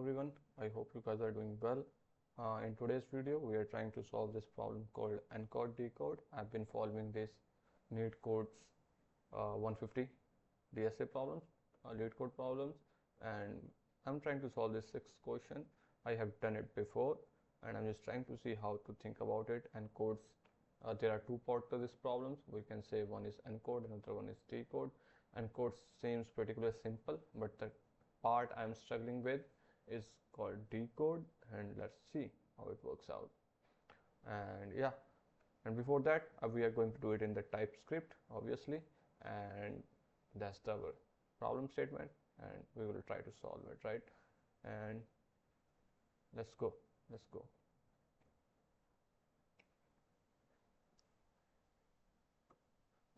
everyone, I hope you guys are doing well. In today's video we are trying to solve this problem called Encode Decode. I've been following this LeetCode's 150 DSA problems, LeetCode problems, and I'm trying to solve this sixth question. I have done it before and I'm just trying to see how to think about it. Encodes, there are two parts to this problem. We can say one is encode, another one is decode. Encode seems particularly simple, but the part I'm struggling with is called decode, and let's see how it works out. And before that we are going to do it in the Typescript, obviously, and that's our problem statement, and we will try to solve it, right? And let's go.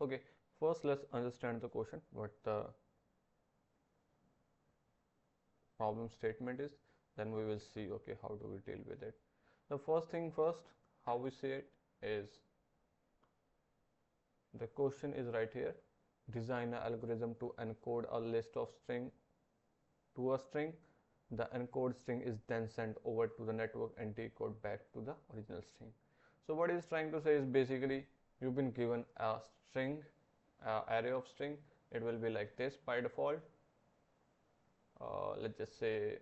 Okay, first let's understand the question, what the problem statement is, then we will see okay how do we deal with it. The first thing first, how we say it is, the question is right here: design an algorithm to encode a list of string to a string. The encode string is then sent over to the network and decode back to the original string. So what it's trying to say is, basically you've been given a string, array of string. It will be like this by default. Let's just say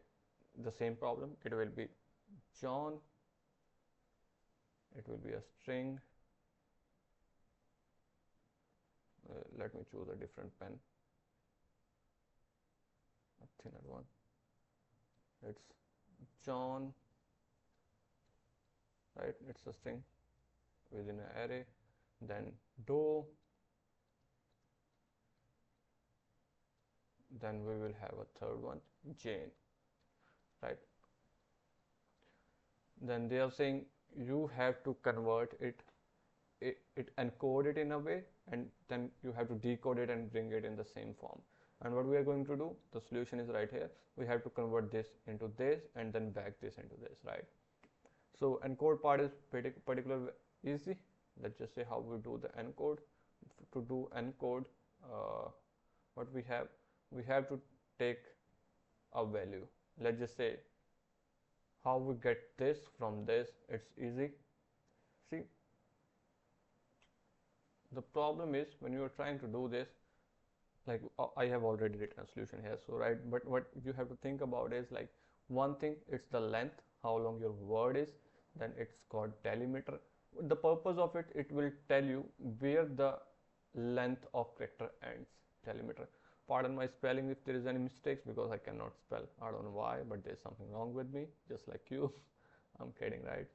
the same problem, it will be John, it will be a string. Let me choose a different pen, a thinner one. It's John, right? It's a string within an array. Then Doe, then we will have a third one, Jane, right? Then they are saying you have to convert it encode it in a way, and then you have to decode it and bring it in the same form. And what we are going to do, the solution is right here. We have to convert this into this and then back this into this, right? So encode part is particularly easy. Let's just say how we do the encode. To do encode, what we have to take a value. Let's just say how we get this from this. It's easy. See, the problem is when you are trying to do this, like I have already written a solution here, so right, but what you have to think about is, like, one thing, it's the length, how long your word is. Then it's called delimiter. The purpose of it, it will tell you where the length of character ends. Delimiter. Pardon my spelling if there is any mistakes, because I cannot spell. I don't know why, but there's something wrong with me, just like you. I'm kidding, right?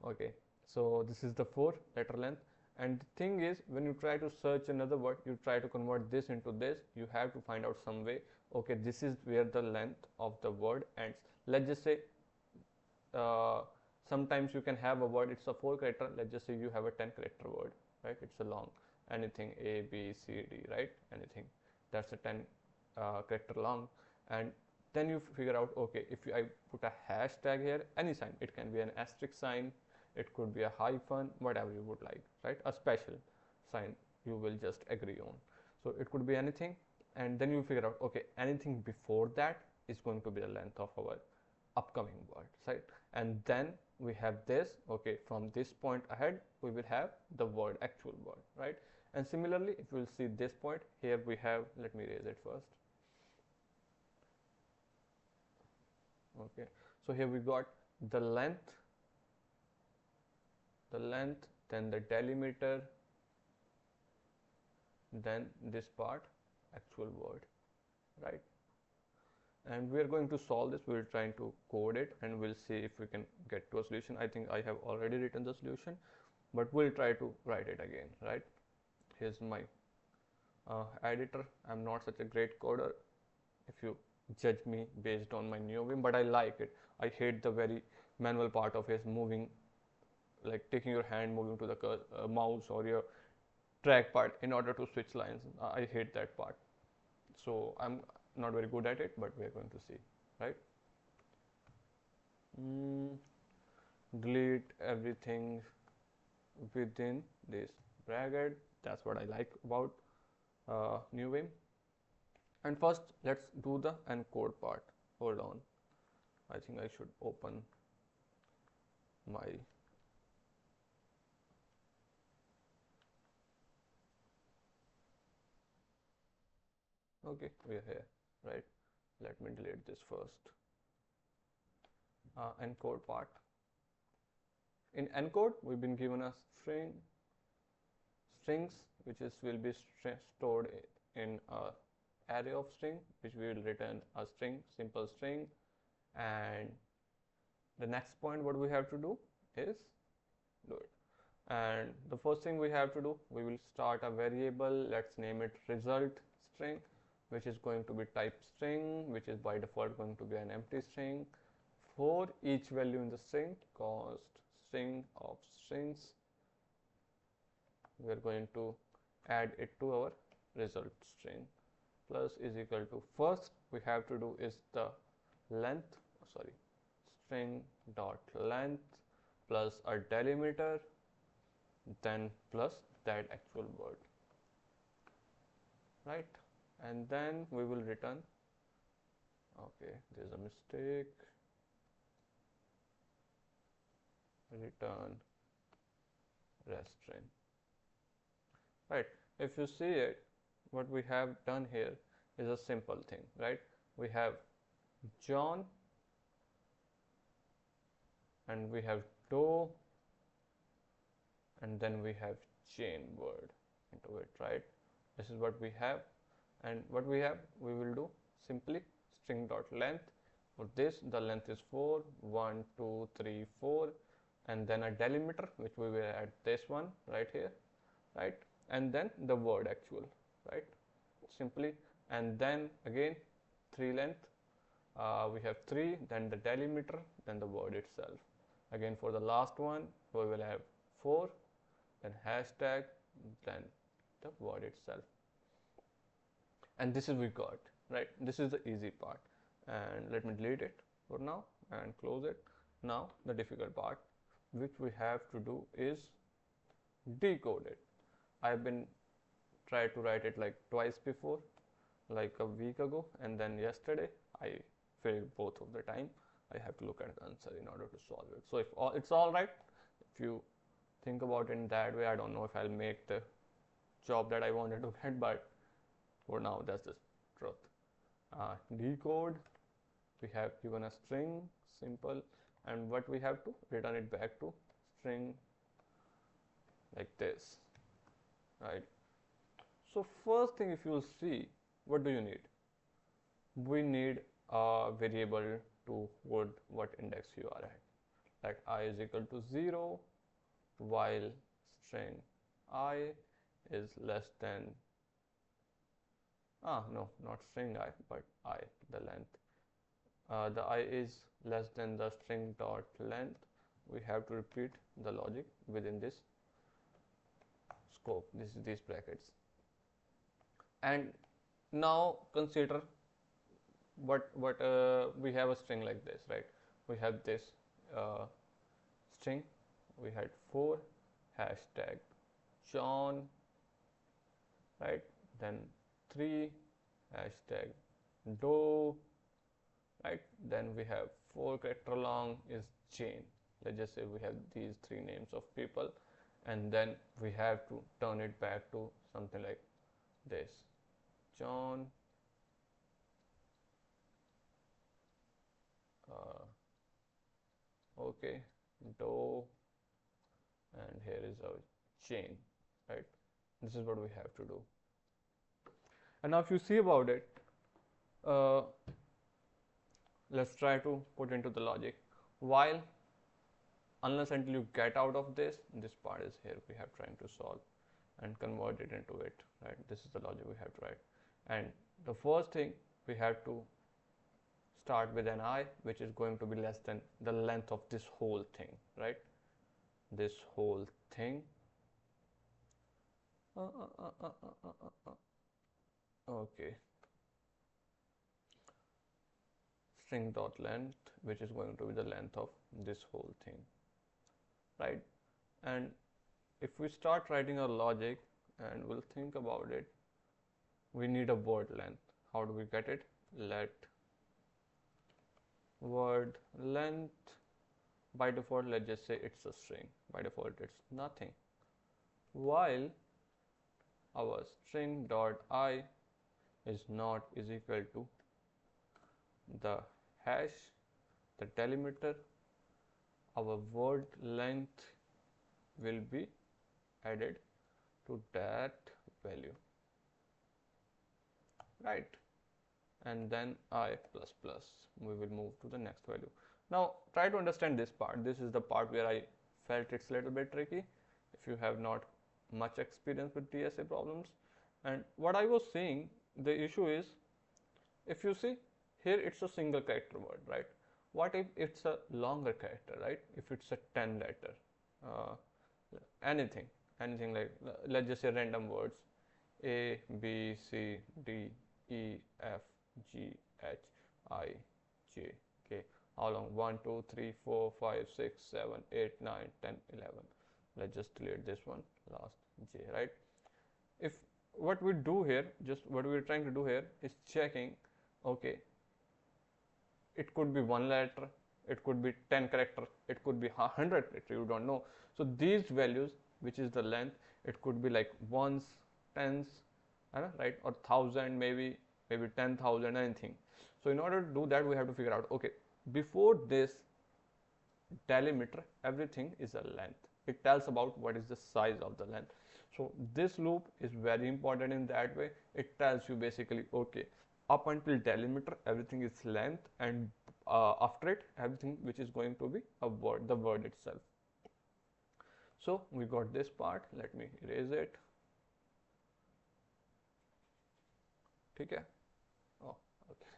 Okay, so this is the 4-letter length. And the thing is, when you try to search another word, you try to convert this into this, you have to find out some way, okay, this is where the length of the word ends. Let's just say sometimes you can have a word, it's a 4-character. Let's just say you have a 10-character word, right? It's a long, anything A, B, C, D, right? Anything that's a 10 character long. And then you figure out, okay, if I put a hashtag here, any sign, it can be an asterisk sign, it could be a hyphen, whatever you would like, right? A special sign you will just agree on. So it could be anything, and then you figure out, okay, anything before that is going to be the length of our upcoming word, right? And then we have this, okay, from this point ahead we will have the word, actual word, right? And similarly, if you will see this point here, we have, let me erase it first. Okay, so here we got the length, then the delimiter, then this part, actual word, right? And we are going to solve this. We're trying to code it and we'll see if we can get to a solution. I think I have already written the solution, but we'll try to write it again, right? Here's my editor. I'm not such a great coder if you judge me based on my new Vim, but I like it. I hate the very manual part of it, moving, like taking your hand, moving to the mouse or your track part in order to switch lines. I hate that part. So I'm not very good at it, but we are going to see, right? Delete everything within this bracket. That's what I like about new Vim. And first let's do the encode part. Hold on, I think I should open my okay, we are here, right? Let me delete this first. Encode part. In encode, we've been given a strings, which will be stored in a array of string, which we will return a string, simple string. And the next point what we have to do is do it. And the first thing we have to do, we will start a variable. Let's name it result string, which is going to be type string, which is by default going to be an empty string. For each value in the string, const string of strings, we are going to add it to our result string. Plus is equal to, first we have to do is the length, string dot length plus a delimiter, then plus that actual word, right? And then we will return, okay, there's a mistake, return rest string, right? If you see it, what we have done here is a simple thing, right? We have John and we have dough, and then we have chain word into it, right? This is what we have. And what we have, we will do simply string dot length. For this, the length is 4, 1, 2, 3, 4, and then a delimiter, which we will add this one right here, right? And then the word actual, right? Simply, and then again 3 length, we have 3, then the delimiter, then the word itself. Again for the last one, we will have 4, then hashtag, then the word itself. And this is we got, right? This is the easy part. And let me delete it for now and close it. Now the difficult part, which we have to do is decode it. I've been tried to write it like twice before, like a week ago, and then yesterday I failed both of the time. I have to look at the answer in order to solve it. So if it's all right, if you think about it in that way, I don't know if I'll make the job that I wanted to get, but for now that's the truth. Decode, we have given a string, simple, and what we have to return it back to string like this, right? So first thing, if you'll see, what do you need? We need a variable to hold what index you are at, like I is equal to 0 while string I is less than no, not string I, but I, the length. The I is less than the string dot length. We have to repeat the logic within this scope, these brackets. And now consider what we have a string like this, right? We have this string, we had 4 hashtag John, right? Then 3 hashtag dough, right? Then we have 4 character long is chain. Let's just say we have these 3 names of people, and then we have to turn it back to something like this: John, okay, dough, and here is our chain, right? This is what we have to do. And now if you see about it, let's try to put into the logic. While, unless until you get out of this part is here we have trying to solve and convert it into it, right? This is the logic we have to write. And the first thing, we have to start with an I, which is going to be less than the length of this whole thing, right? This whole thing. Okay. String dot length, which is going to be the length of this whole thing, right? And if we start writing our logic and we'll think about it, we need a word length. How do we get it? Let word length, by default let's just say it's a string, by default it's nothing, while our string dot I is not is equal to the hash, the delimiter, our word length will be added to that value, right? And then I plus plus, we will move to the next value. Now try to understand this part. This is the part where I felt it's a little bit tricky if you have not much experience with DSA problems. And what I was saying, the issue is, if you see here it's a single character word, right? What if it's a longer character, right? If it's a 10 letter, anything like, let's just say random words A, B, C, D, E, F, G, H, I, J, K. How long? 1, 2, 3, 4, 5, 6, 7, 8, 9, 10, 11. Let's just delete this one, last J, right? If what we do here, just what we're trying to do here is checking, okay, it could be one letter, it could be 10 character, it could be 100 character, you don't know. So these values, which is the length, it could be like ones, tens, right, or 1000, maybe 10,000, anything. So in order to do that, we have to figure out, okay, before this delimiter, everything is a length. It tells about what is the size of the length. So this loop is very important in that way. It tells you basically, okay, up until delimiter everything is length, and after it everything which is going to be a word, the word itself. So we got this part. Let me erase it. Okay. Oh, okay.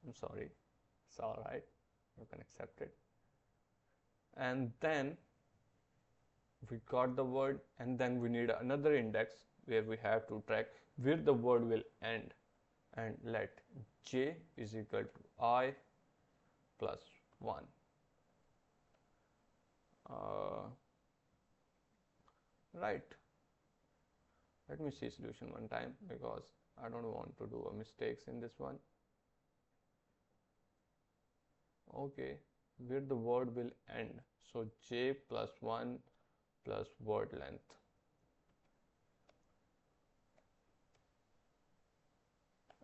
I'm sorry. It's all right. You can accept it. And then we got the word, and then we need another index where we have to track where the word will end, and let j is equal to I plus 1. Right. Let me see solution one time, because I don't want to do a mistakes in this one. Okay, where the word will end. So j plus 1 plus word length.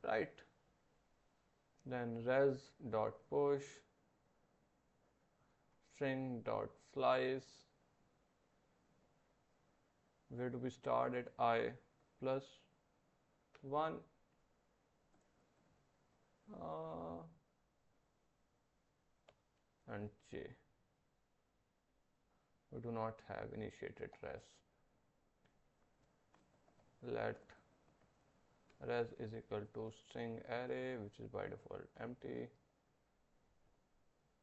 Right. Then res dot push string dot slice. Where do we start? At I plus 1. And j. We do not have initiated res. Let res is equal to string array, which is by default empty.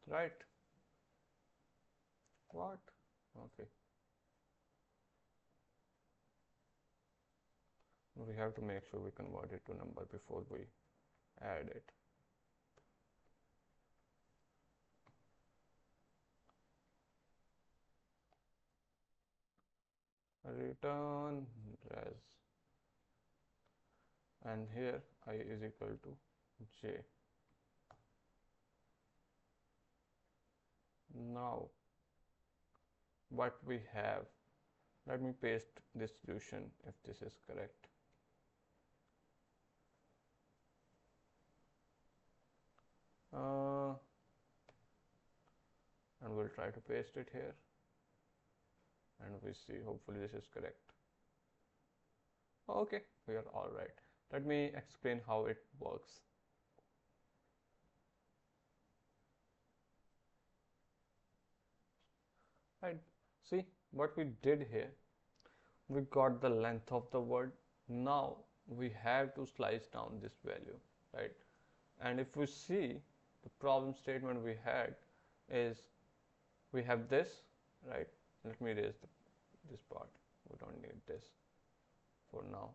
Right? What? Okay. We have to make sure we convert it to number before we add it. Return res, and here I is equal to j. Now what we have, let me paste this solution if this is correct. And we'll try to paste it here, and we see, hopefully this is correct. Okay, we are all right. Let me explain how it works. Right, see what we did here, we got the length of the word. Now we have to slice down this value, right? And if we see the problem statement we had is, we have this, right? Let me erase this part, we don't need this for now.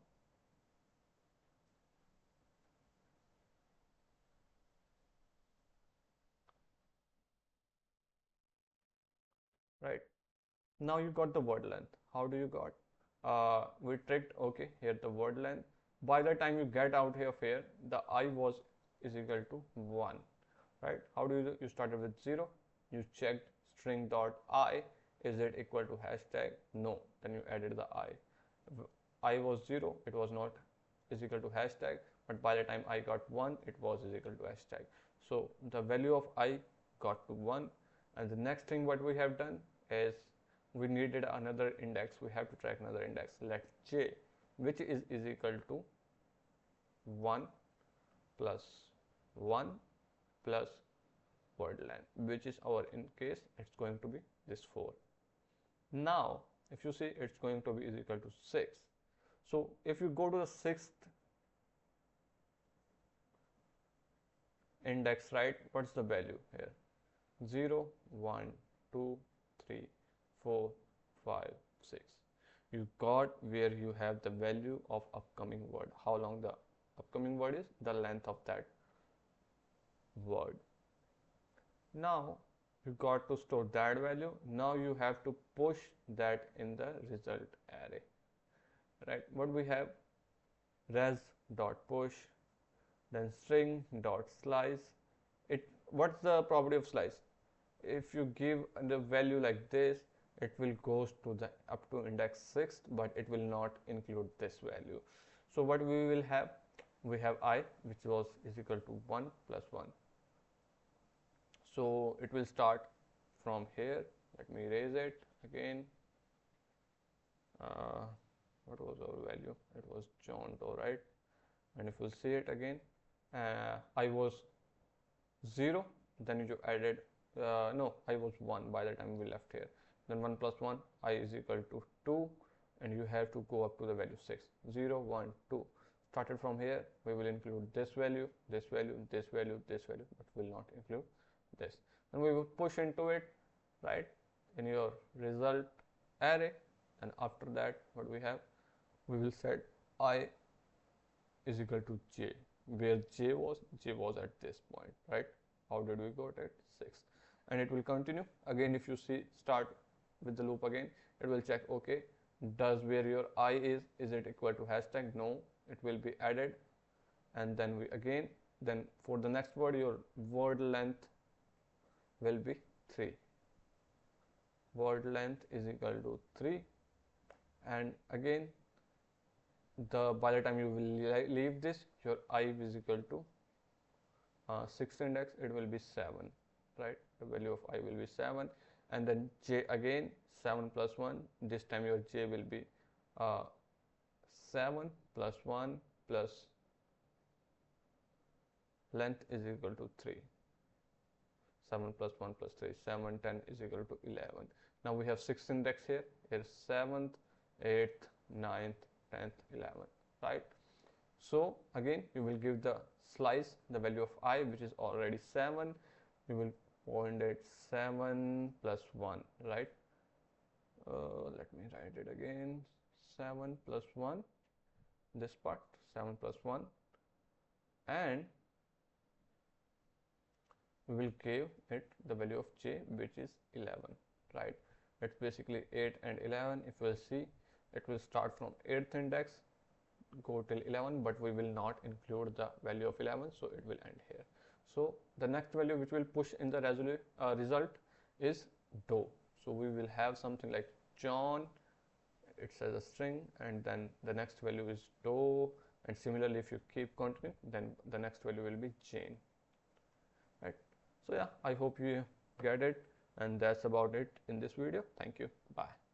Right, now you got the word length. How do you got? We tricked, okay, here the word length. By the time you get out here, the I was is equal to 1. right? How do you started with 0, you checked string dot I, is it equal to hashtag? No, then you added the I. If I was 0, it was not is equal to hashtag, but by the time I got 1, it was is equal to hashtag. So the value of I got to 1, and the next thing what we have done is we needed another index. We have to track another index. Let j, which is equal to 1 plus 1 plus word length, which is our, in case it's going to be this 4. Now if you see, it's going to be is equal to 6. So if you go to the 6th index, right, what's the value here? 0, 1, 2, 3, 4, 5, 6. You got where you have the value of upcoming word. How long the upcoming word is, the length of that word. Now you got to store that value. Now you have to push that in the result array, right? What we have, res dot push, then string dot slice. What's the property of slice? If you give the value like this, it will goes to the up to index 6th, but it will not include this value. So what we will have, we have I, which was is equal to 1 plus 1. So it will start from here. Let me erase it again. What was our value? It was John Doe, right? And if we'll see it again, I was 0, then you added no, I was 1 by the time we left here. Then 1 plus 1, I is equal to 2, and you have to go up to the value 6. 0, 1, 2. Started from here, we will include this value, this value, this value, this value, but will not include this. Then we will push into it, right, in your result array, and after that what we have, we will set I is equal to j, where j was at this point, right? How did we got it? 6. And it will continue again. If you see, start with the loop again, it will check, okay, does where your I is it equal to hashtag? No, it will be added. And then we again, then for the next word, your word length will be 3. Word length is equal to 3, and again by the time you will leave this, your I is equal to 6th index, it will be 7, right? The value of I will be 7, and then j again 7 plus 1. This time your j will be 7 plus 1 plus length is equal to 3. 7 plus 1 plus 3, 7, 10 is equal to 11. Now we have 6th index here. Here's 7th, 8th, 9th, 10th, 11th, right? So again, you will give the slice the value of I, which is already 7. You will point it 7 plus 1, right? Let me write it again. 7 plus 1, this part, 7 plus 1, and we will give it the value of j, which is 11, right? It's basically 8 and 11. If we'll see, it will start from 8th index, go till 11, but we will not include the value of 11, so it will end here. So the next value which will push in the result is Doe. So we will have something like John, it's as a string, and then the next value is Doe, and similarly if you keep continuing, then the next value will be Jane, right? So yeah, I hope you get it, and that's about it in this video. Thank you. Bye.